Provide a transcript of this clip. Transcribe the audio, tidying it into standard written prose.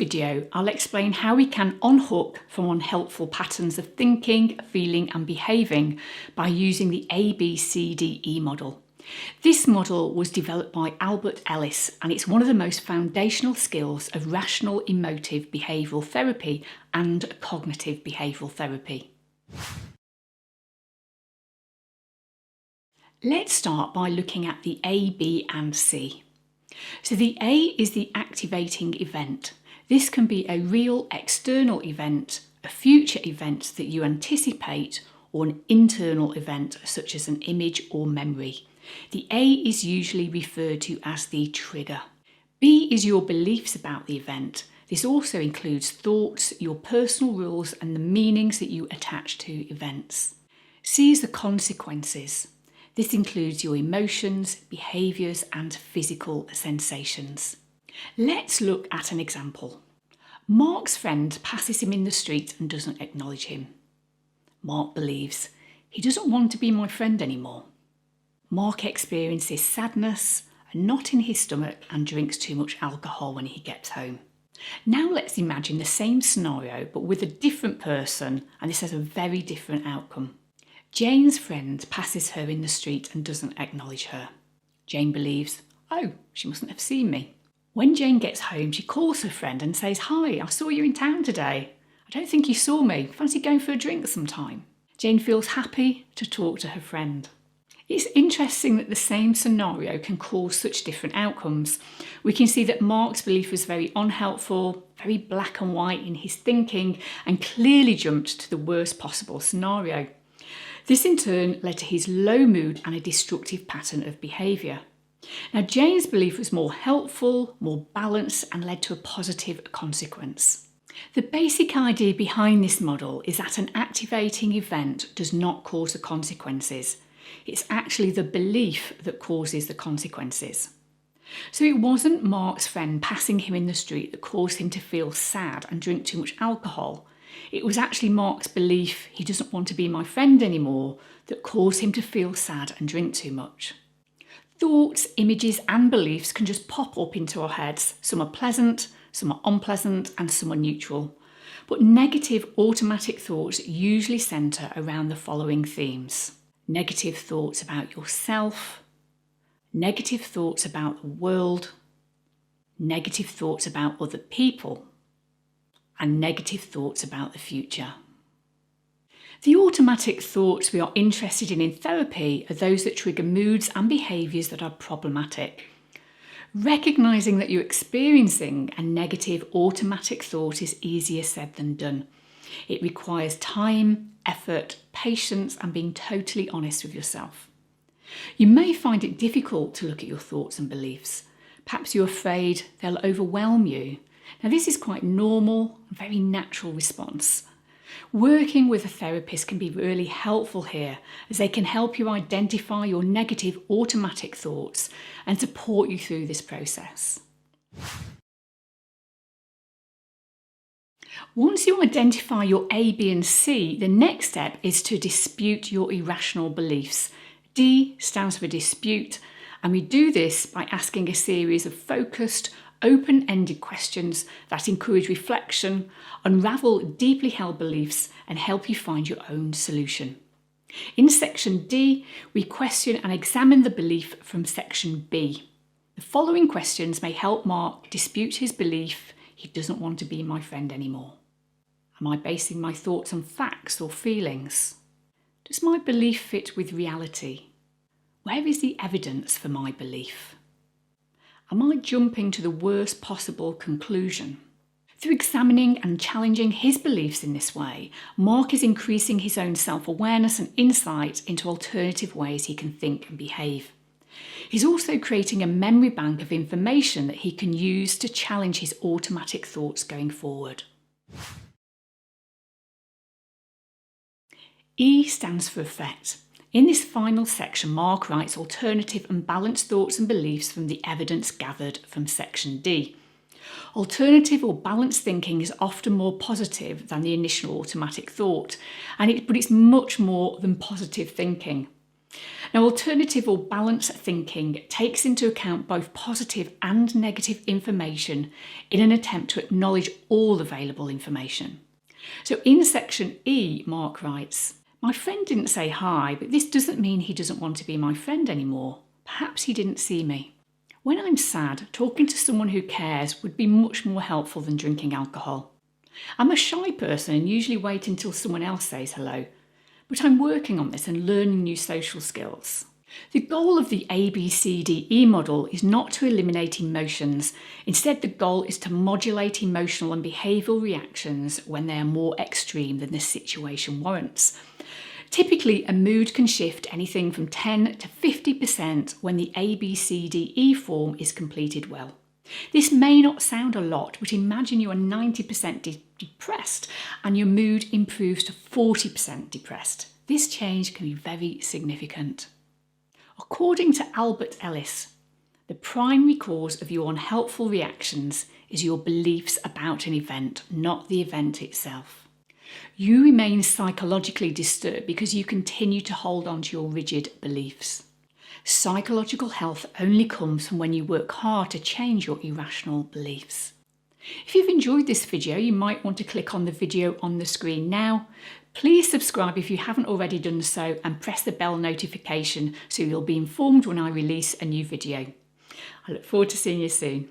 video, I'll explain how we can unhook from unhelpful patterns of thinking, feeling and behaving by using the ABCDE model. This model was developed by Ellis, and it's one of the most foundational skills of rational emotive behavioural therapy and cognitive behavioural therapy. Let's start by looking at the A, B and C. So the A is the activating event. This can be a real external event, a future event that you anticipate, or an internal event such as an image or memory. The A is usually referred to as the trigger. B is your beliefs about the event. This also includes thoughts, your personal rules and the meanings that you attach to events. C is the consequences. This includes your emotions, behaviours and physical sensations. Let's look at an example. Mark's friend passes him in the street and doesn't acknowledge him. Mark believes, he doesn't want to be my friend anymore. Mark experiences sadness, a knot in his stomach and drinks too much alcohol when he gets home. Now let's imagine the same scenario but with a different person, and this has a very different outcome. Jane's friend passes her in the street and doesn't acknowledge her. Jane believes, oh, she mustn't have seen me. When Jane gets home, she calls her friend and says, hi, I saw you in town today. I don't think you saw me. Fancy going for a drink sometime? Jane feels happy to talk to her friend. It's interesting that the same scenario can cause such different outcomes. We can see that Mark's belief was very unhelpful, very black and white in his thinking, and clearly jumped to the worst possible scenario. This in turn led to his low mood and a destructive pattern of behaviour. Now Jane's belief was more helpful, more balanced and led to a positive consequence. The basic idea behind this model is that an activating event does not cause the consequences. It's actually the belief that causes the consequences. So it wasn't Mark's friend passing him in the street that caused him to feel sad and drink too much alcohol. It was actually Mark's belief he doesn't want to be my friend anymore that caused him to feel sad and drink too much. Thoughts, images and beliefs can just pop up into our heads. Some are pleasant, some are unpleasant and some are neutral. But negative automatic thoughts usually centre around the following themes. Negative thoughts about yourself, negative thoughts about the world, negative thoughts about other people, and negative thoughts about the future. The automatic thoughts we are interested in therapy are those that trigger moods and behaviours that are problematic. Recognising that you're experiencing a negative automatic thought is easier said than done. It requires time, effort, patience and being totally honest with yourself. You may find it difficult to look at your thoughts and beliefs. Perhaps you're afraid they'll overwhelm you. Now this is quite normal, a very natural response. Working with a therapist can be really helpful here, as they can help you identify your negative automatic thoughts and support you through this process. Once you identify your A, B and C, the next step is to dispute your irrational beliefs. D stands for dispute, and we do this by asking a series of focused, open-ended questions that encourage reflection, unravel deeply held beliefs and help you find your own solution. In section D, we question and examine the belief from section B. The following questions may help Mark dispute his belief he doesn't want to be my friend anymore. Am I basing my thoughts on facts or feelings? Does my belief fit with reality? Where is the evidence for my belief? Am I jumping to the worst possible conclusion? Through examining and challenging his beliefs in this way, Mark is increasing his own self-awareness and insight into alternative ways he can think and behave. He's also creating a memory bank of information that he can use to challenge his automatic thoughts going forward. E stands for effect. In this final section, Mark writes alternative and balanced thoughts and beliefs from the evidence gathered from section D. Alternative or balanced thinking is often more positive than the initial automatic thought, but it's much more than positive thinking. Now, alternative or balanced thinking takes into account both positive and negative information in an attempt to acknowledge all available information. So in section E, Mark writes, "My friend didn't say hi, but this doesn't mean he doesn't want to be my friend anymore. Perhaps he didn't see me. When I'm sad, talking to someone who cares would be much more helpful than drinking alcohol. I'm a shy person and usually wait until someone else says hello, but I'm working on this and learning new social skills." The goal of the ABCDE model is not to eliminate emotions. Instead, the goal is to modulate emotional and behavioural reactions when they are more extreme than the situation warrants. Typically, a mood can shift anything from 10 to 50% when the ABCDE form is completed well. This may not sound a lot, but imagine you are 90% depressed and your mood improves to 40% depressed. This change can be very significant. According to Ellis, the primary cause of your unhelpful reactions is your beliefs about an event, not the event itself. You remain psychologically disturbed because you continue to hold on to your rigid beliefs. Psychological health only comes from when you work hard to change your irrational beliefs. If you've enjoyed this video, you might want to click on the video on the screen now. Please subscribe if you haven't already done so and press the bell notification so you'll be informed when I release a new video. I look forward to seeing you soon.